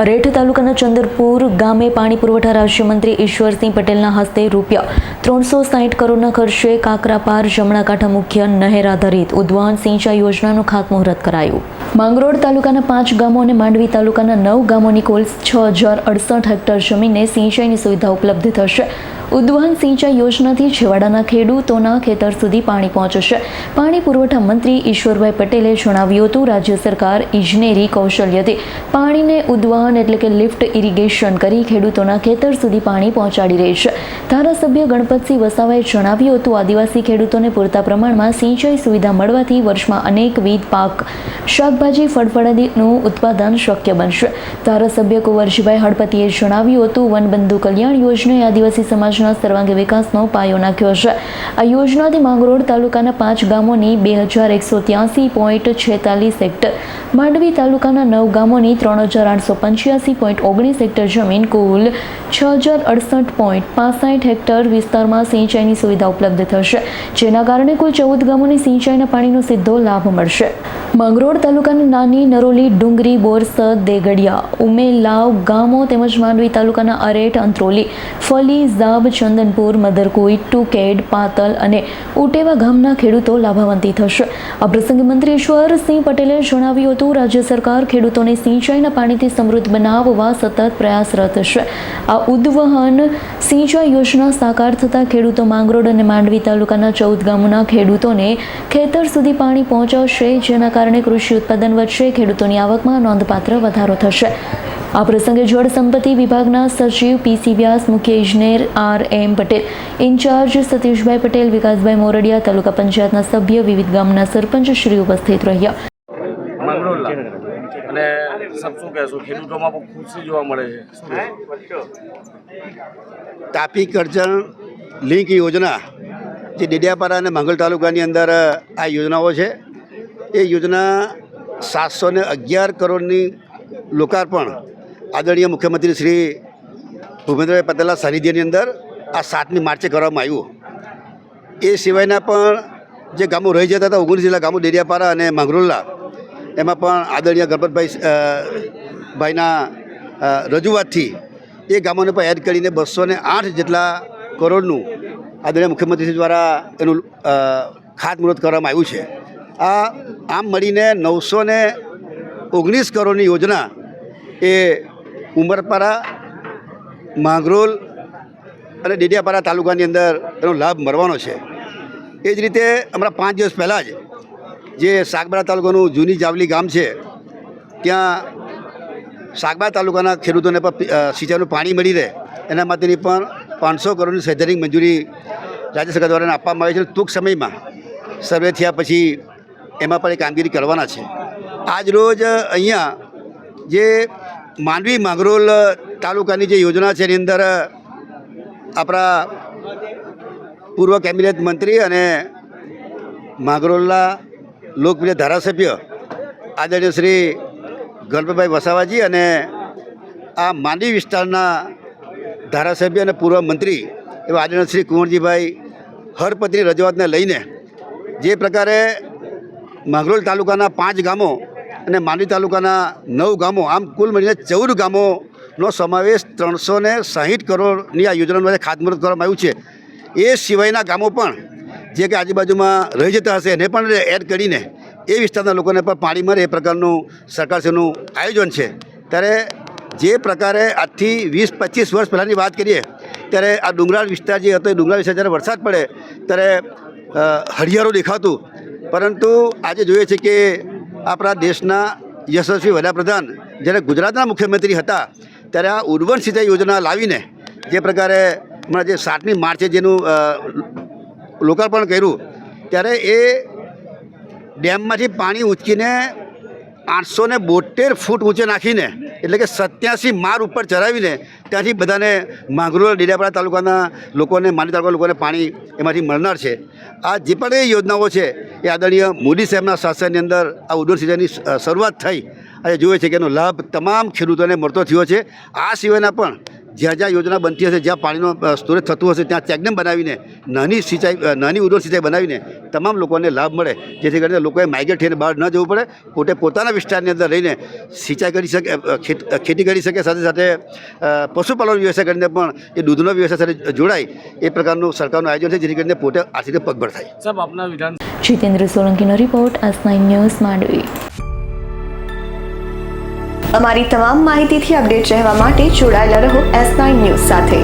અરેઠ તાલુકાના ચંદરપુર ગામે પાણી પુરવઠા રાજ્યમંત્રી ઈશ્વરસિંહ પટેલના હસ્તે ₹360 કરોડના ખર્ચે કાકરાપાર જમણા કાંઠા મુખ્ય નહેર આધારિત ઉદ્વહન સિંચાઈ યોજનાનું ખાતમુહૂર્ત કરાયું। માંગરોળ તાલુકાના 5 ગામો અને માંડવી તાલુકાના 9 ગામોની કુલ 6068 હેક્ટર જમીનને સિંચાઈની સુવિધા ઉપલબ્ધ થશે। ઉદ્વહન સિંચાઈ યોજનાથી છેવાડાના ખેડૂતોના ખેતર સુધી પાણી પહોંચશે। પાણી પુરવઠા મંત્રી ઈશ્વરભાઈ પટેલે જણાવ્યું હતું, રાજ્ય સરકાર ઇજનેરી કૌશલ્યથી પાણીને ઉદ્વહન એટલે કે લિફ્ટ ઇરિગેશન કરી ખેડૂતોના ખેતર સુધી પાણી પહોંચાડી રહી છે। ધારાસભ્ય ગણપતસિંહ વસાવાએ જણાવ્યું હતું, આદિવાસી ખેડૂતોને પૂરતા પ્રમાણમાં સિંચાઈ સુવિધા મળવાથી વર્ષમાં અનેકવિધ પાક, શાકભાજી, ફળફળાદીનું ઉત્પાદન શક્ય બનશે। ધારાસભ્ય કુંવરજીભાઈ હળપતિએ જણાવ્યું હતું, વનબંધુ કલ્યાણ યોજનાએ આદિવાસી સમાજ સર્વાંગી વિકાસનો પાયો નાખ્યો છે। આ યોજનાથી માંગરોળ તાલુકાના 5 ગામોની 2186.46 હેક્ટર, માંડવી તાલુકાના 9 ગામોની 3885.19 હેક્ટર જમીન, કુલ 6068.65 હેક્ટર વિસ્તારમાં સિંચાઈની સુવિધા ઉપલબ્ધ થશે, જેના કારણે કુલ 14 ગામોની સિંચાઈના પાણીનો સીધો લાભ મળશે। માંગરોળ તાલુકાના નાની નરોલી, ડુંગરી, બોરસદ, દેગડિયા, ઉમેલાવ ગામો તેમજ માંડવી તાલુકાના અરેઠ, અંત્રોલી, ફલી, ઝાબ, ચંદનપુર, મધરકોઈ, ટુકેડ, પાતલ અને ઉટેવા ગામના ખેડૂતો લાભાન્વિત થશે। આ પ્રસંગે મંત્રી ઈશ્વરસિંહ પટેલે જણાવ્યું હતું, રાજ્ય સરકાર ખેડૂતોને સિંચાઈના પાણીથી સમૃદ્ધ બનાવવા સતત પ્રયાસરત છે। આ ઉદ્વહન સિંચાઈ યોજના સાકાર થતાં ખેડૂતો માંગરોળ અને માંડવી તાલુકાના 14 ગામોના ખેડૂતોને ખેતર સુધી પાણી પહોંચાડશે, જેના કારણે કૃષિ ઉત્પાદન વધશે, ખેડૂતોની આવકમાં નોંધપાત્ર વધારો થશે। આ પ્રસંગે જળ સંપત્તિ વિભાગના સચિવ પીસી વ્યાસ, મુખ્ય ઇજનેર RM પટેલ, ઇન્ચાર્જ સતીશભાઈ પટેલ, વિકાસભાઈ મોરડિયા, તાલુકા પંચાયતના સભ્ય, વિવિધ ગામના સરપંચ શ્રી ઉપસ્થિત રહ્યા। અને સબ શું કહેશું, ખેડૂતોમાં પણ ખુશી જોવા મળે છે। તાપી કરજણ લિંક યોજના જે ડેડિયાપાડા અને માંગરોળ તાલુકાની અંદર આ યોજનાઓ છે, એ યોજના 711 કરોડની લોકાર્પણ આદરણીય મુખ્યમંત્રી શ્રી ભૂપેન્દ્રભાઈ પટેલના સાનિધ્યની અંદર આ 7મી માર્ચે કરવામાં આવ્યું। એ સિવાયના પણ જે ગામો રહી જતા હતા, 19 જેટલા ગામો ડેડિયાપાડા અને માંગરોળના, એમાં પણ આદરણીય ગણપતભાઈના રજૂઆતથી એ ગામોને પણ એડ કરીને 208 જેટલા કરોડનું આદરણીય મુખ્યમંત્રી દ્વારા એનું ખાતમુહૂર્ત કરવામાં આવ્યું છે। આ આમ મળીને 919 કરોડની યોજના એ ઉમરપાડા, માંગરોળ અને ડેડિયાપાડા તાલુકાની અંદર એનો લાભ મળવાનો છે। એ જ રીતે હમણાં 5 દિવસ પહેલાં જ જે સાગબારા તાલુકાનું જૂની જાવલી ગામ છે, ત્યાં સાગબારા તાલુકાના ખેડૂતોને પણ સિંચાઈનું પાણી મળી રહે એના માટેની પણ 500 કરોડની સૈદ્ધાંતિક મંજૂરી રાજ્ય સરકાર દ્વારા આપવામાં આવી છે। ટૂંક સમયમાં સર્વે થયા પછી એમાં પણ એ કામગીરી કરવાના છે। આજ રોજ અહીંયા જે માંડવી માંગરોળ તાલુકાની જે યોજના છે એની અંદર આપણા પૂર્વ કેબિનેટ મંત્રી અને માંગરોળના લોકપ્રિય ધારાસભ્ય આદરણીય શ્રી ગણપતભાઈ વસાવાજી અને આ માંડવી વિસ્તારના ધારાસભ્ય અને પૂર્વ મંત્રી એવા આદરણીય શ્રી કુંવરજીભાઈ હળપતિની રજૂઆતને લઈને જે પ્રકારે માંગરોળ તાલુકાના 5 ગામો અને માંડવી તાલુકાના 9 ગામો, આમ કુલ મળીને 14 ગામોનો સમાવેશ 360 કરોડની આ યોજનાનું ખાતમુહૂર્ત કરવામાં આવ્યું છે। એ સિવાયના ગામો પણ જે કે આજુબાજુમાં રહી જતા હશે એને પણ એડ કરીને એ વિસ્તારના લોકોને પણ પાણી મળે એ પ્રકારનું સરકારશ્રીનું આયોજન છે। ત્યારે જે પ્રકારે આજથી 20-25 વર્ષ પહેલાંની વાત કરીએ ત્યારે આ ડુંગરાળ વિસ્તાર જે હતો, એ ડુંગરાળ વિસ્તાર જ્યારે વરસાદ પડે ત્યારે હરિયાળું દેખાતું, પરંતુ આજે જોઈએ છે કે આપણા દેશના યશસ્વી વડાપ્રધાન જ્યારે ગુજરાતના મુખ્યમંત્રી હતા ત્યારે આ ઉદ્વહન સિંચાઈ યોજના લાવીને જે પ્રકારે હમણાં જે 7મી માર્ચે જેનું લોકાર્પણ કર્યું, ત્યારે એ ડેમમાંથી પાણી ઊંચકીને 872 ફૂટ ઊંચે નાખીને, એટલે કે 87 માળ ઉપર ચડાવીને ત્યાંથી બધાને માંગરોળ, ડેડિયાપાડા તાલુકાના લોકોને, માંડવી તાલુકાના લોકોને પાણી એમાંથી મળનાર છે। આ જે પણ એ યોજનાઓ છે એ આદરણીય મોદી સાહેબના શાસનની અંદર આ ઉદ્વહન સિંચાઈની શરૂઆત થઈ, આજે જોઈએ છે કે એનો લાભ તમામ ખેડૂતોને મળતો થયો છે। આ સિવાયના પણ જ્યાં જ્યાં યોજના બનતી હશે, જ્યાં પાણીનો સ્ટોરેજ થતું હશે, ત્યાં ચેકડેમ બનાવીને નાની ઉદ્યોગ સિંચાઈ બનાવીને તમામ લોકોને લાભ મળે, જેથી કરીને લોકોએ માઇગ્રેટ થઈને બહાર ન જવું પડે, પોતે પોતાના વિસ્તારની અંદર રહીને સિંચાઈ કરી શકે, ખેતી કરી શકે, સાથે સાથે પશુપાલન વ્યવસાય કરીને પણ એ દૂધનો વ્યવસાય સાથે જોડાય એ પ્રકારનું સરકારનું આયોજન છે, જેથી કરીને પોતે આર્થિક રીતે પગભર થાય. સાહેબ આપના વિધાન જીતેન્દ્ર સોલંકીનો રિપોર્ટ S9 ન્યૂઝ માંડવી. અમારી તમામ માહિતીથી અપડેટ રહેવા માટે જોડાયેલા રહો S9 ન્યૂઝ સાથે.